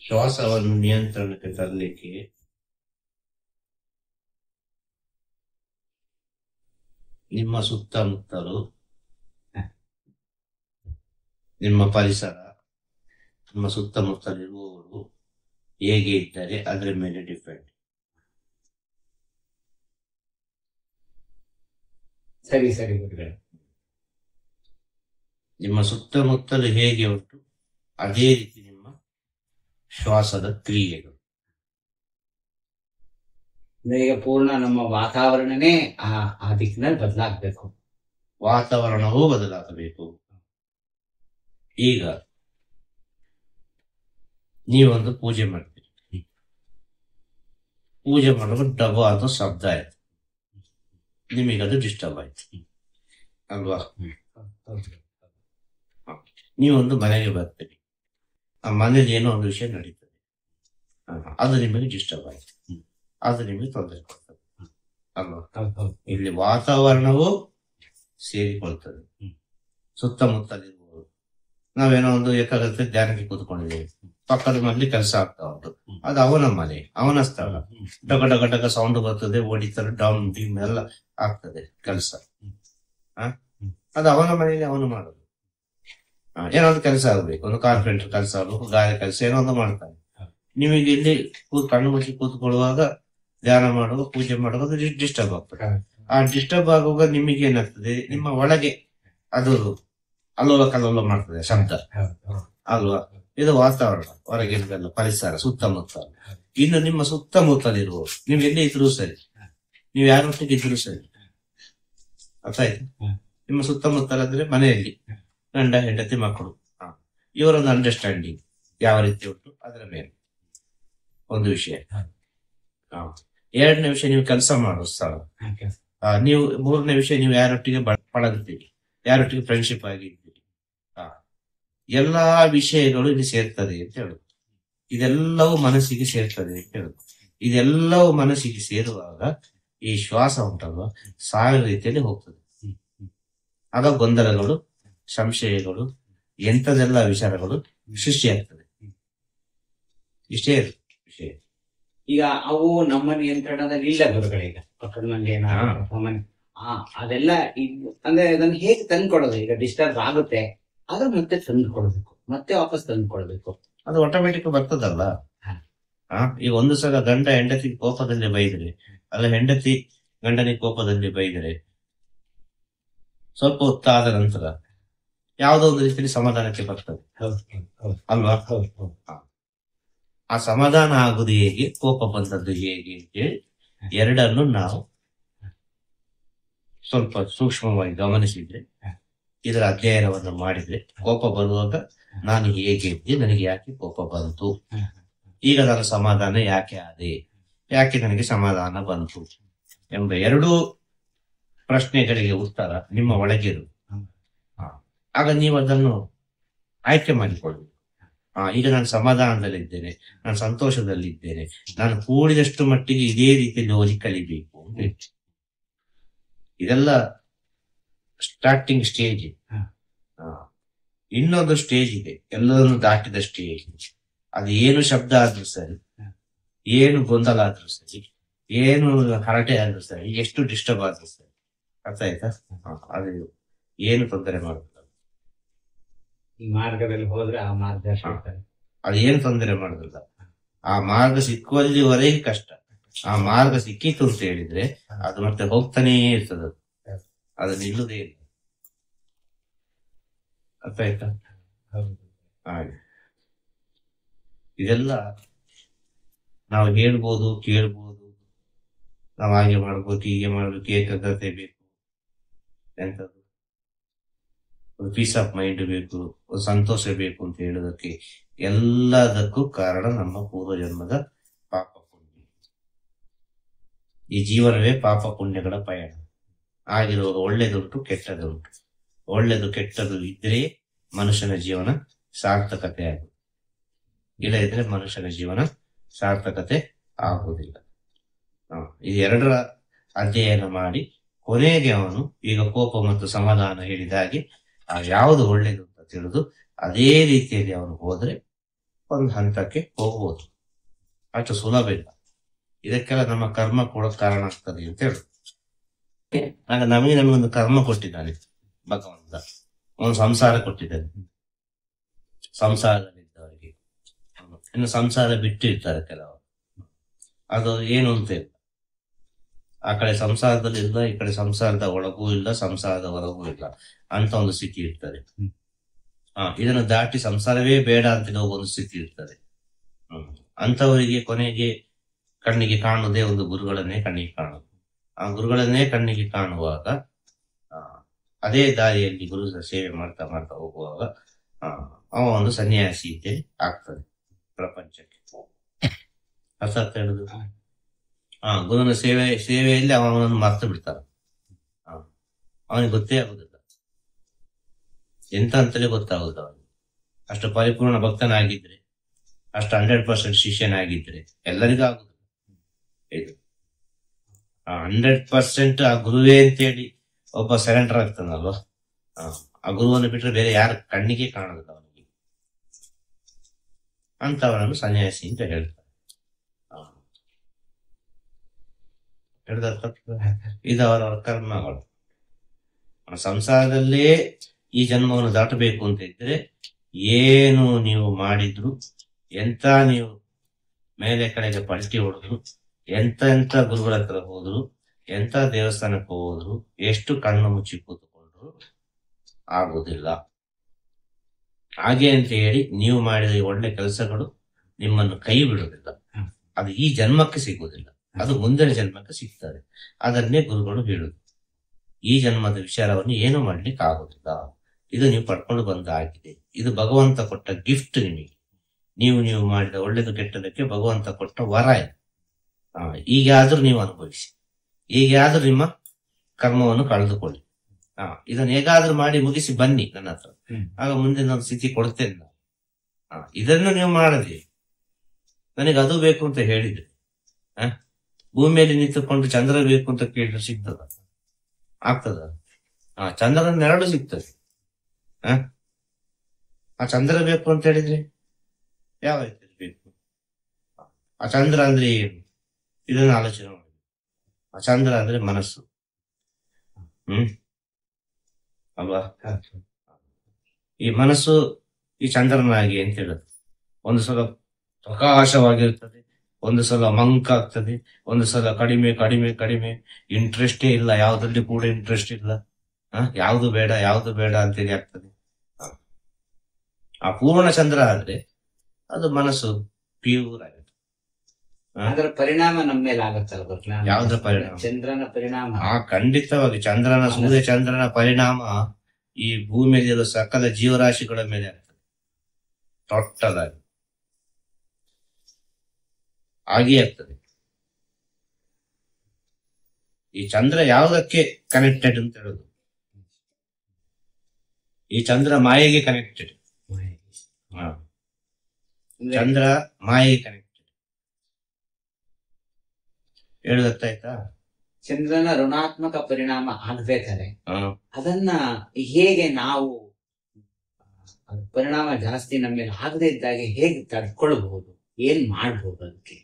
ಶ್ವಾಸವನ್ನು ನಿಯಂತ್ರಣಕ್ಕೆ ತರಲಿಕ್ಕೆ ನಿಮ್ಮ ಸುತ್ತಮುತ್ತಲು, ನಿಮ್ಮ ಪರಿಸರ, ನಿಮ್ಮ ಸುತ್ತಮುತ್ತಲಿರುವವರು ಹೇಗೆ ಇದ್ದರೆ ಅದರ ಮೇಲೆ ಡಿಪೆಂಡ್. ಸರಿ ಸರಿ ಗುರುಗಳೇ. ನಿಮ್ಮ ಸುತ್ತಮುತ್ತಲು ಹೇಗೆ ಉಂಟು ಅದೇ ರೀತಿ ನಿಮ್ಮ ಶ್ವಾಸದ ಕ್ರಿಯೆಗಳು. ಈಗ ಪೂರ್ಣ ನಮ್ಮ ವಾತಾವರಣನೇ ಆ ದಿಕ್ಕಿನಲ್ಲಿ ಬದಲಾಗಬೇಕು. ವಾತಾವರಣವೂ ಬದಲಾಗಬೇಕು. ಈಗ ನೀವೊಂದು ಪೂಜೆ ಮಾಡ್ತೀರಿ, ಪೂಜೆ ಮಾಡುವಾಗ ಡಬ ಅದು ಶಬ್ದ ಆಯ್ತು, ನಿಮಗದು ಡಿಸ್ಟರ್ಬ್ ಆಯ್ತು ಅಲ್ವಾ? ನೀವೊಂದು ಮನೆಗೆ ಬರ್ತೀರಿ, ಆ ಮನೇಲಿ ಏನೋ ಒಂದು ವಿಷಯ ನಡೀತದೆ, ಅದು ನಿಮಗೆ ಡಿಸ್ಟರ್ಬ್ ಆಯ್ತು, ಅದು ನಿಮಗೆ ತೊಂದರೆ ಕೊಡ್ತದೆ ಅಲ್ವಾ? ಇಲ್ಲಿ ವಾತಾವರಣವೂ ಸೇರಿಕೊಳ್ತದೆ. ಸುತ್ತಮುತ್ತಲಿರುವುದು, ನಾವೇನೋ ಒಂದು ಏಕಾಗ್ರತೆ ಧ್ಯಾನಕ್ಕೆ ಕೂತ್ಕೊಂಡಿದ್ದೇವೆ, ಪಕ್ಕದ ಮನೇಲಿ ಕೆಲಸ ಆಗ್ತಾ ಉಂಟು, ಅದು ಅವನ ಮನೆ, ಅವನ ಸ್ಥಳ, ಡಗ ಡಗ ಡಗ ಸೌಂಡ್ ಬರ್ತದೆ, ಹೊಡಿತಾರೆ, ಡೌನ್ ಡಿಮ್ ಎಲ್ಲ ಆಗ್ತದೆ ಕೆಲಸ. ಅದು ಅವನ ಮನೆಯಲ್ಲಿ ಅವನು ಮಾಡೋದು. ಏನೋ ಒಂದು ಕೆಲಸ ಆಗ್ಬೇಕು, ಒಂದು ಕಾರ್ಪೆಂಟರ್ ಕೆಲಸ ಆಗ್ಬೇಕು, ಗಾಯ ಕೆಲಸ ಏನೋ ಒಂದು ಮಾಡ್ತಾನೆ. ನಿಮಗೆ ಇಲ್ಲಿ ಕಣ್ಣು ಮುಚ್ಚಿ ಕೂತ್ಕೊಳ್ಳುವಾಗ ಧ್ಯಾನ ಮಾಡುವಾಗ ಪೂಜೆ ಮಾಡುವಾಗ ಡಿಸ್ಟರ್ಬ್ ಆಗ್ತದೆ. ಆ ಡಿಸ್ಟರ್ಬ್ ಆಗುವಾಗ ನಿಮಗೆ ಏನಾಗ್ತದೆ, ನಿಮ್ಮ ಒಳಗೆ ಅದು ಅಲ್ಲೋಲ ಕಲ್ಲೋಲ ಮಾಡ್ತದೆ ಶಬ್ದ ಅಲ್ವಾ? ಇದು ವಾತಾವರಣ, ಹೊರಗಿನ ಪರಿಸರ, ಸುತ್ತಮುತ್ತ. ಇನ್ನು ನಿಮ್ಮ ಸುತ್ತಮುತ್ತಲಿರುವ ನೀವು ಎಲ್ಲಿ ಇದ್ರು ಸರಿ, ನೀವು ಯಾರೊಟ್ಟಿಗೆ ಇದ್ರು ಸರಿ, ಅರ್ಥ ಆಯ್ತು? ನಿಮ್ಮ ಸುತ್ತಮುತ್ತಲಾದ್ರೆ ಮನೆಯಲ್ಲಿ ಗಂಡ ಹೆಂಡತಿ ಮಕ್ಕಳು, ಇವರೊಂದು ಅಂಡರ್ಸ್ಟ್ಯಾಂಡಿಂಗ್ ಯಾವ ರೀತಿ ಉಂಟು ಅದರ ಮೇಲೆ ಒಂದು ವಿಷಯ. ಎರಡನೇ ವಿಷಯ, ನೀವು ಕೆಲಸ ಮಾಡೋ ಸ್ಥಳ. ನೀವು ಮೂರನೇ ವಿಷಯ, ನೀವು ಯಾರೊಟ್ಟಿಗೆ ಪಳಗ್ತೀರಿ, ಯಾರೊಟ್ಟಿಗೆ ಫ್ರೆಂಡ್ಶಿಪ್ ಆಗಿದ್ದೀರಿ, ಎಲ್ಲಾ ವಿಷಯಗಳು ಇಲ್ಲಿ ಸೇರ್ತದೆ ಅಂತ ಹೇಳುದು. ಇದೆಲ್ಲವೂ ಮನಸ್ಸಿಗೆ ಸೇರ್ತದೆ ಅಂತ ಹೇಳುದು. ಇದೆಲ್ಲವೂ ಮನಸ್ಸಿಗೆ ಸೇರುವಾಗ ಈ ಶ್ವಾಸ ಉಂಟಲ್ವಾ, ಸಾವಿರ ರೀತಿಯಲ್ಲಿ ಹೋಗ್ತದೆ. ಆಗ ಗೊಂದಲಗಳು, ಸಂಶಯಗಳು, ಎಂಥದೆಲ್ಲ ವಿಚಾರಗಳು ಸೃಷ್ಟಿಯಾಗ್ತದೆ. ಇಷ್ಟೇ ವಿಷಯ. ಈಗ ಅವು ನಮ್ಮ ನಿಯಂತ್ರಣದಲ್ಲಿ ಇಲ್ಲ ಗುರುಗಳೀಗ. ಪಕ್ಕದ ಮನೆ ಅದೆಲ್ಲ ಅಂದ್ರೆ ಅದನ್ನ ಹೇಗೆ ತಂದ್ಕೊಡೋದು? ಈಗ ಡಿಸ್ಟರ್ಬ್ ಆಗುತ್ತೆ, ಆದ್ರೆ ಮತ್ತೆ ತಂದ್ಕೊಡ್ಬೇಕು, ಮತ್ತೆ ವಾಪಸ್ ತಂದ್ಕೊಡ್ಬೇಕು. ಅದು ಆಟೋಮೆಟಿಕ್ ಬರ್ತದಲ್ಲ. ಈಗ ಒಂದು ಸಲ ಗಂಡ ಹೆಂಡತಿ ಕೋಪದಲ್ಲಿ ಬೈದ್ರೆ, ಅಲ್ಲ ಹೆಂಡತಿ ಗಂಡನಿಗೆ ಕೋಪದಲ್ಲಿ ಬೈದ್ರೆ, ಸ್ವಲ್ಪ ಹೊತ್ತಾದ ನಂತರ ಯಾವುದೋ ಒಂದು ರೀತಿಯಲ್ಲಿ ಸಮಾಧಾನಕ್ಕೆ ಬರ್ತದೆ ಅಲ್ವಾ? ಆ ಸಮಾಧಾನ ಆಗುದು ಹೇಗೆ, ಕೋಪ ಬಂದದ್ದು ಹೇಗೆ ಅಂತೇಳಿ ಎರಡನ್ನು ನಾವು ಸ್ವಲ್ಪ ಸೂಕ್ಷ್ಮವಾಗಿ ಗಮನಿಸಿದ್ರೆ, ಇದರ ಅಧ್ಯಯನವನ್ನು ಮಾಡಿದ್ರೆ, ಕೋಪ ಬರುವಾಗ ನಾನು ಹೇಗೆ ಇದ್ದೆ, ನನಗೆ ಯಾಕೆ ಕೋಪ ಬಂತು, ಈಗ ನನ್ನ ಸಮಾಧಾನ ಯಾಕೆ ಆದೆ, ಯಾಕೆ ನನಗೆ ಸಮಾಧಾನ ಬಂತು ಎಂಬ ಎರಡೂ ಪ್ರಶ್ನೆಗಳಿಗೆ ಉತ್ತರ ನಿಮ್ಮ ಒಳಗಿರು. ಆಗ ನೀವು ಅದನ್ನು ಆಯ್ಕೆ ಮಾಡಿಕೊಳ್ಳಬೇಕು. ಈಗ ನಾನು ಸಮಾಧಾನದಲ್ಲಿದ್ದೇನೆ, ನಾನು ಸಂತೋಷದಲ್ಲಿದ್ದೇನೆ, ನಾನು ಕೂಡಿದಷ್ಟು ಮಟ್ಟಿಗೆ ಇದೇ ರೀತಿಯಲ್ಲಿ ಓದಿ ಕಲಿಬೇಕು. ಇದೆಲ್ಲ ಸ್ಟಾರ್ಟಿಂಗ್ ಸ್ಟೇಜ್. ಇನ್ನೊಂದು ಸ್ಟೇಜ್ ಇದೆ, ಎಲ್ಲರನ್ನು ದಾಟಿದ ಸ್ಟೇಜ್. ಅದು ಏನು ಶಬ್ದ ಆದ್ರೂ ಸರಿ, ಏನು ಗೊಂದಲ ಆದ್ರೂ ಸರಿ, ಏನು ಹರಟೆ ಆದ್ರೂ ಸರಿ, ಎಷ್ಟು ಡಿಸ್ಟರ್ಬ್ ಆದ್ರೂ ಸರಿ, ಅರ್ಥ ಆಯ್ತಾ? ಅದು ಏನು ತೊಂದರೆ ಮಾಡುತ್ತದೆ, ಈ ಮಾರ್ಗದಲ್ಲಿ ಹೋದ್ರೆ ಆ ಮಾರ್ಗದರ್ಶನ ಅದು ಏನು ತೊಂದರೆ ಮಾಡುದಿಲ್ಲ. ಆ ಮಾರ್ಗ ಸಿಕ್ಕುವಲ್ಲಿವರೆಗೆ ಕಷ್ಟ. ಆ ಮಾರ್ಗ ಸಿಕ್ಕಿತು ಅಂತ ಹೇಳಿದ್ರೆ ಅದು ಮತ್ತೆ ಹೋಗ್ತಾನೇ ಇರ್ತದೆ, ಅದು ನಿಲ್ಲುದೇ ಇಲ್ಲ. ಅರ್ಥ ಆಯ್ತಾ? ಹಾಗೆ ಇದೆಲ್ಲ ನಾವು ಹೇಳ್ಬೋದು, ಕೇಳ್ಬೋದು, ನಾವು ಹಾಗೆ ಮಾಡ್ಬೋದು, ಹೀಗೆ ಮಾಡ್ಬೇಕು, ಏಕಾಗ್ರತೆ ಬೇಕು, ಎಂತದ್ದು ಒಂದು ಪೀಸ್ ಆಫ್ ಮೈಂಡ್ ಬೇಕು, ಒಂದು ಸಂತೋಷ ಬೇಕು ಅಂತ ಹೇಳೋದಕ್ಕೆ ಎಲ್ಲದಕ್ಕೂ ಕಾರಣ ನಮ್ಮ ಪೂರ್ವ ಜನ್ಮದ ಪಾಪ ಪುಣ್ಯ. ಈ ಜೀವನವೇ ಪಾಪ ಪುಣ್ಯಗಳ ಪಯಣ. ಆಗಿರುವಾಗ ಒಳ್ಳೇದುಂಟು, ಕೆಟ್ಟದುಂಟು. ಒಳ್ಳೇದು ಕೆಟ್ಟದು ಇದ್ರೆ ಮನುಷ್ಯನ ಜೀವನ ಸಾರ್ಥಕತೆ ಆಗುದು, ಇಲ್ಲ ಇದ್ರೆ ಮನುಷ್ಯನ ಜೀವನ ಸಾರ್ಥಕತೆ ಆಗುವುದಿಲ್ಲ. ಇದು ಎರಡರ ಅಧ್ಯಯನ ಮಾಡಿ ಕೊನೆಗೆ ಅವನು ಈಗ ಕೋಪ ಮತ್ತು ಸಮಾಧಾನ ಹೇಳಿದ ಹಾಗೆ ಯಾವುದು ಒಳ್ಳೇದು ಅಂತ ತಿಳಿದು ಅದೇ ರೀತಿಯಲ್ಲಿ ಅವನು ಹೋದ್ರೆ ಒಂದು ಹಂತಕ್ಕೆ ಹೋಗ್ಬೋದು. ಅಷ್ಟು ಸುಲಭ ಇಲ್ಲ. ಇದಕ್ಕೆಲ್ಲ ನಮ್ಮ ಕರ್ಮ ಕೂಡ ಕಾರಣ ಆಗ್ತದೆ ಅಂತ ಹೇಳು. ಆಗ ನಮಗೊಂದು ಕರ್ಮ ಕೊಟ್ಟಿದ್ದಾನೆ ಭಗವಂತ, ಒಂದು ಸಂಸಾರ ಕೊಟ್ಟಿದ್ದಾನೆ. ಸಂಸಾರದಲ್ಲಿದ್ದವರಿಗೆ ಇನ್ನು ಸಂಸಾರ ಬಿಟ್ಟಿರ್ತಾರೆ ಕೆಲವರು, ಅದು ಏನು ಅಂತ ಇಲ್ಲ. ಆ ಕಡೆ ಸಂಸಾರದಲ್ಲಿ ಇಲ್ಲ, ಈ ಕಡೆ ಸಂಸಾರದ ಒಳಗೂ ಇಲ್ಲ, ಸಂಸಾರದ ಹೊರಗೂ ಇಲ್ಲ ಅಂತ ಒಂದು ಸ್ಥಿತಿ ಇರ್ತದೆ. ಇದನ್ನು ದಾಟಿ ಸಂಸಾರವೇ ಬೇಡ ಅಂತ ಒಂದು ಸ್ಥಿತಿ ಇರ್ತದೆ. ಅಂತವರಿಗೆ ಕೊನೆಗೆ ಕಣ್ಣಿಗೆ ಕಾಣುವುದೇ ಒಂದು ಗುರುಗಳನ್ನೇ ಕಣ್ಣಿಗೆ ಕಾಣುವುದು. ಆ ಗುರುಗಳನ್ನೇ ಕಣ್ಣಿಗೆ ಕಾಣುವಾಗ ಅದೇ ದಾರಿಯಲ್ಲಿ ಗುರು ಸೇವೆ ಮಾಡ್ತಾ ಮಾಡ್ತಾ ಹೋಗುವಾಗ ಅವ ಒಂದು ಸನ್ಯಾಸೀತೆ ಆಗ್ತದೆ ಪ್ರಪಂಚಕ್ಕೆ. ಅರ್ಥ ಹೇಳುದು? ಗುರುವಿನ ಸೇವೆಯಲ್ಲಿ ಅವನನ್ನು ಮರ್ತು ಬಿಡ್ತಾನೆ. ಅವನಿಗೆ ಗೊತ್ತೇ ಆಗುದಿಲ್ಲ, ಎಂತ ಅಂತಲೇ ಗೊತ್ತಾಗುದು ಅವನಿಗೆ. ಅಷ್ಟು ಪರಿಪೂರ್ಣ ಭಕ್ತನಾಗಿದ್ರೆ, ಅಷ್ಟು 100% ಶಿಷ್ಯನಾಗಿದ್ರೆ ಎಲ್ಲರಿಗೂ ಆಗುದಿಲ್ಲ ಇದು. 100% ಆ ಗುರುವೇ ಅಂತೇಳಿ ಒಬ್ಬ ಸರೆಂಡರ್ ಆಗ್ತಾನಲ್ವ, ಆ ಗುರುವನ್ನು ಬಿಟ್ಟರೆ ಬೇರೆ ಯಾರ ಕಣ್ಣಿಗೆ ಕಾಣೋದಿಲ್ಲ ಅವನಿಗೆ. ಅಂತವನನ್ನು ಸನ್ಯಾಸಿ ಅಂತ ಹೇಳ್ತಾರೆ. ಇದು ಅವರವರ ಕರ್ಮಗಳು. ಸಂಸಾರದಲ್ಲೇ ಈ ಜನ್ಮವನ್ನು ದಾಟಬೇಕು ಅಂತ ಇದ್ರೆ ಏನು ನೀವು ಮಾಡಿದ್ರು, ಎಂತ ನೀವು ಮೇಲೆ ಕಡೆಗೆ ಪಲ್ಟಿ ಹೊಡೆದ್ರು, ಎಂತ ಗುರುಗಳ ಹತ್ರ ಹೋದ್ರು, ಎಂತ ದೇವಸ್ಥಾನಕ್ಕೆ ಹೋದ್ರು, ಎಷ್ಟು ಕಣ್ಣು ಮುಚ್ಚಿ ಕೂತ್ಕೊಂಡ್ರು ಆಗುದಿಲ್ಲ. ಹಾಗೆ ಅಂತ ಹೇಳಿ ನೀವು ಮಾಡಿದ ಒಳ್ಳೆ ಕೆಲಸಗಳು ನಿಮ್ಮನ್ನು ಕೈ ಬಿಡುವುದಿಲ್ಲ. ಅದು ಈ ಜನ್ಮಕ್ಕೆ ಸಿಗುವುದಿಲ್ಲ, ಅದು ಮುಂದಿನ ಜನ್ಮಕ್ಕೆ ಸಿಗ್ತದೆ. ಅದನ್ನೇ ಗುರುಗಳು ಹೇಳುದು. ಈ ಜನ್ಮದ ವಿಚಾರವನ್ನು ಏನು ಮಾಡ್ಲಿಕ್ಕೆ ಆಗುದಿಲ್ಲ, ಇದು ನೀವು ಪಡ್ಕೊಂಡು ಬಂದ ಆಗಿದೆ. ಇದು ಭಗವಂತ ಕೊಟ್ಟ ಗಿಫ್ಟ್ ನಿಮಗೆ. ನೀವು ಮಾಡಿದ ಒಳ್ಳೆದು ಕೆಟ್ಟದಕ್ಕೆ ಭಗವಂತ ಕೊಟ್ಟ ವರ ಇದು. ಈಗಾದ್ರೂ ನೀವು ಅನುಭವಿಸಿ, ಈಗಾದ್ರೂ ನಿಮ್ಮ ಕರ್ಮವನ್ನು ಕಳೆದುಕೊಳ್ಳಿ. ಇದನ್ನು ಹೇಗಾದ್ರೂ ಮಾಡಿ ಮುಗಿಸಿ ಬನ್ನಿ ನನ್ನ ಹತ್ರ, ಆಗ ಮುಂದಿನ ಒಂದು ಸ್ಥಿತಿ ಕೊಡ್ತೇನೆ ನಾನು. ಇದನ್ನು ನೀವು ಮಾಡದೆ ನನಗೆ ಅದು ಬೇಕು ಅಂತ ಹೇಳಿದ್ರೆ, ಭೂಮಿಯಲ್ಲಿ ನಿಂತುಕೊಂಡು ಚಂದ್ರ ಬೇಕು ಅಂತ ಕೇಳಿದ್ರೆ ಸಿಗ್ತದ? ಆಗ್ತದ? ಚಂದ್ರನ ನೆರಳು ಸಿಗ್ತದೆ. ಆ ಚಂದ್ರ ಬೇಕು ಅಂತ ಹೇಳಿದ್ರೆ ಯಾವ ರೀತಿ ಬೇಕು? ಆ ಚಂದ್ರ ಅಂದ್ರೆ ಏನು? ಇದನ್ನ ಆಲೋಚನೆ ಮಾಡಿ. ಆ ಚಂದ್ರ ಅಂದ್ರೆ ಮನಸ್ಸು. ಅಲ್ವಾ? ಈ ಮನಸ್ಸು ಈ ಚಂದ್ರನಾಗಿ ಅಂತ ಹೇಳುದು. ಒಂದು ಸಲ ಪ್ರಕಾಶವಾಗಿರ್ತದೆ, ಒಂದು ಸಲ ಮಂಕಾಗ್ತದೆ, ಒಂದು ಸಲ ಕಡಿಮೆ ಕಡಿಮೆ ಕಡಿಮೆ, ಇಂಟ್ರೆಸ್ಟೇ ಇಲ್ಲ, ಯಾವ್ದ್ರಲ್ಲಿ ಕೂಡ ಇಂಟ್ರೆಸ್ಟ್ ಇಲ್ಲ, ಯಾವ್ದು ಬೇಡ ಯಾವ್ದು ಬೇಡ ಅಂತೇಳಿ ಆಗ್ತದೆ. ಆ ಪೂರ್ಣ ಚಂದ್ರ ಆದ್ರೆ ಅದು ಮನಸ್ಸು ಪ್ಯೂರ್ ಆಗುತ್ತೆ. ಅದರ ಪರಿಣಾಮ ನಮ್ಮ ಮೇಲೆ ಆಗುತ್ತಲ್ಲ? ಯಾವ್ದ್ರ ಪರಿಣಾಮ? ಚಂದ್ರನ ಪರಿಣಾಮ. ಖಂಡಿತವಾಗಿ ಸೂರ್ಯ ಚಂದ್ರನ ಪರಿಣಾಮ ಈ ಭೂಮಿಯಲ್ಲಿರುವ ಸಕಲ ಜೀವರಾಶಿಗಳ ಮೇಲೆ ಆಗ್ತದೆ. ಟೋಟಲ್ ಆಗಿ ಹಾಗೆ ಆಗ್ತದೆ. ಈ ಚಂದ್ರ ಯಾವುದಕ್ಕೆ ಕನೆಕ್ಟೆಡ್ ಅಂತ ಹೇಳುದು? ಈ ಚಂದ್ರ ಮಾಯೆಗೆ ಕನೆಕ್ಟೆಡ್. ಚಂದ್ರ ಮಾಯೆಗೆ ಕನೆಕ್ಟೆಡ್. ಹೇಳುತ್ತಾಯ್ತಾ? ಚಂದ್ರನ ಋಣಾತ್ಮಕ ಪರಿಣಾಮ ಆಗ್ಬೇಕಾದ್ರೆ ಅದನ್ನ ಹೇಗೆ ನಾವು ಪರಿಣಾಮ ಜಾಸ್ತಿ ನಮ್ಮ ಮೇಲೆ ಆಗದೆ ಇದ್ದಾಗ ಹೇಗೆ ತಡ್ಕೊಳ್ಬಹುದು? ಏನ್ ಮಾಡ್ಬೋದು? ಅದಕ್ಕೆ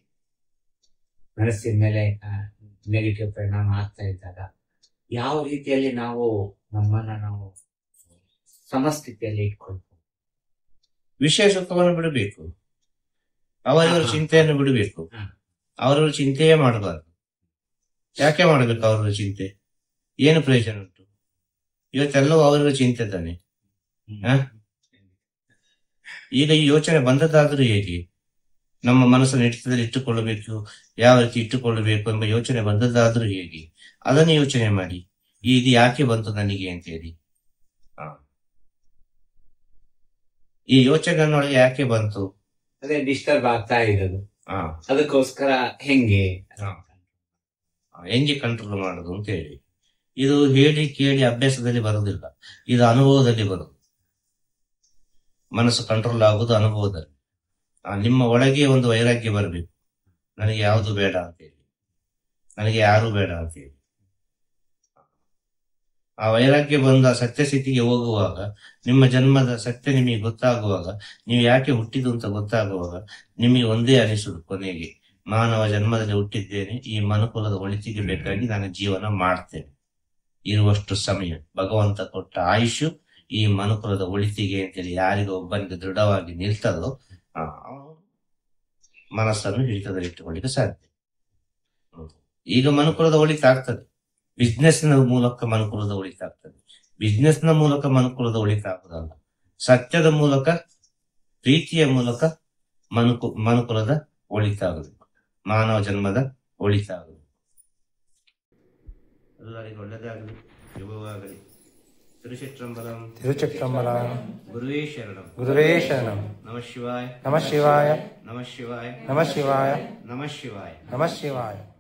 ಮನಸ್ಸಿನ ಮೇಲೆ ನೆಗೆಟಿವ್ ಪರಿಣಾಮ ಆಗ್ತಾ ಇದ್ದಾಗ ಯಾವ ರೀತಿಯಲ್ಲಿ ನಮ್ಮನ್ನ ನಾವು ಸಮಸ್ಥಿತಿಯಲ್ಲಿ ಇಟ್ಕೊಳ್ಬಹುದು? ವಿಷಯ ಸುಖವನ್ನು ಬಿಡಬೇಕು, ಅವರವರ ಚಿಂತೆಯನ್ನು ಬಿಡಬೇಕು. ಅವರವರ ಚಿಂತೆಯೇ ಮಾಡಬಾರ್ದು. ಯಾಕೆ ಮಾಡಬೇಕು ಅವರವರ ಚಿಂತೆ? ಏನು ಪ್ರಯೋಜನ ಉಂಟು? ಇವತ್ತೆಲ್ಲವೂ ಅವರವರ ಚಿಂತೆ ತಾನೆ. ಈಗ ಈ ಯೋಚನೆ ಬಂದದ್ದಾದ್ರೂ ಹೇಗೆ? ನಮ್ಮ ಮನಸ್ಸನ್ನು ಹಿಡಿತದಲ್ಲಿ ಇಟ್ಟುಕೊಳ್ಳಬೇಕು, ಯಾವ ರೀತಿ ಇಟ್ಟುಕೊಳ್ಳಬೇಕು ಎಂಬ ಯೋಚನೆ ಬಂದದ್ದಾದ್ರೂ ಹೇಗೆ? ಅದನ್ನು ಯೋಚನೆ ಮಾಡಿ, ಇದು ಯಾಕೆ ಬಂತು ನನಗೆ ಅಂತ ಹೇಳಿ. ಈ ಯೋಚನೆಯನ್ನೊಳಗೆ ಯಾಕೆ ಬಂತು? ಅದೇ ಡಿಸ್ಟರ್ಬ್ ಆಗ್ತಾ ಇರೋದು. ಅದಕ್ಕೋಸ್ಕರ ಹೆಂಗೆ ಕಂಟ್ರೋಲ್ ಮಾಡೋದು ಅಂತ ಹೇಳಿ. ಇದು ಹೇಳಿ ಕೇಳಿ ಅಭ್ಯಾಸದಲ್ಲಿ ಬರುವುದಿಲ್ಲ, ಇದು ಅನುಭವದಲ್ಲಿ ಬರುವುದು. ಮನಸ್ಸು ಕಂಟ್ರೋಲ್ ಆಗುವುದು ಅನುಭವದಲ್ಲಿ. ನಿಮ್ಮ ಒಳಗೆ ಒಂದು ವೈರಾಗ್ಯ ಬರಬೇಕು, ನನಗೆ ಯಾವುದು ಬೇಡ ಅಂತೇಳಿ, ನನಗೆ ಯಾರು ಬೇಡ ಅಂತೇಳಿ. ಆ ವೈರಾಗ್ಯ ಬಂದು ಆ ಸತ್ಯ ಸ್ಥಿತಿಗೆ ಹೋಗುವಾಗ, ನಿಮ್ಮ ಜನ್ಮದ ಸತ್ಯ ನಿಮಗೆ ಗೊತ್ತಾಗುವಾಗ, ನೀವು ಯಾಕೆ ಹುಟ್ಟಿದ್ದು ಅಂತ ಗೊತ್ತಾಗುವಾಗ ನಿಮಗೆ ಒಂದೇ ಅನಿಸುದು ಕೊನೆಗೆ, ಮಾನವ ಜನ್ಮದಲ್ಲಿ ಹುಟ್ಟಿದ್ದೇನೆ, ಈ ಮನುಕುಲದ ಒಳಿತಿಗೆ ಬೇಕಾಗಿ ನಾನು ಜೀವನ ಮಾಡ್ತೇನೆ. ಇರುವಷ್ಟು ಸಮಯ ಭಗವಂತ ಕೊಟ್ಟ ಆಯುಷು ಈ ಮನುಕುಲದ ಒಳಿತಿಗೆ ಅಂತೇಳಿ ಯಾರಿಗೂ ಒಬ್ಬನಿಗೆ ದೃಢವಾಗಿ ನಿಲ್ತದೋ ಅವನು ಮನಸ್ಸನ್ನು ಹಿಡಿತದಲ್ಲಿಟ್ಟುಕೊಳ್ಳಿಕ್ಕೆ ಸಾಧ್ಯ. ಈಗ ಮನುಕುಲದ ಒಳಿತಾಗ್ತದೆ, ಬಿಸ್ನೆಸ್ನ ಮೂಲಕ ಮನುಕುಲದ ಒಳಿತಾಗ್ತದೆ. ಬಿಸ್ನೆಸ್ನ ಮೂಲಕ ಮನುಕುಲದ ಒಳಿತಾಗುವುದಲ್ಲ, ಸತ್ಯದ ಮೂಲಕ, ಪ್ರೀತಿಯ ಮೂಲಕ ಮನುಕುಲದ ಒಳಿತಾಗಬೇಕು, ಮಾನವ ಜನ್ಮದ ಒಳಿತಾಗಬೇಕು. ಎಲ್ಲರಿಗೂ ಒಳ್ಳೆದಾಗಲಿ, ಶುಭವಾಗಲಿ. ತಿರುಚಿಟ್ರಂಬಲಂ ತಿರುಚಿಟ್ರಂಬಲಂ. ಗುರುವೇ ಶರಣಂ. ಗುರುವೇ ಶರಣಂ. ನಮಃ ಶಿವಾಯ. ನಮಃ ಶಿವಾಯ. ನಮಃ ಶಿವಾಯ. ನಮಃ ಶಿವಾಯ. ನಮಃ ಶಿವಾಯ. ನಮಃ ಶಿವಾಯ.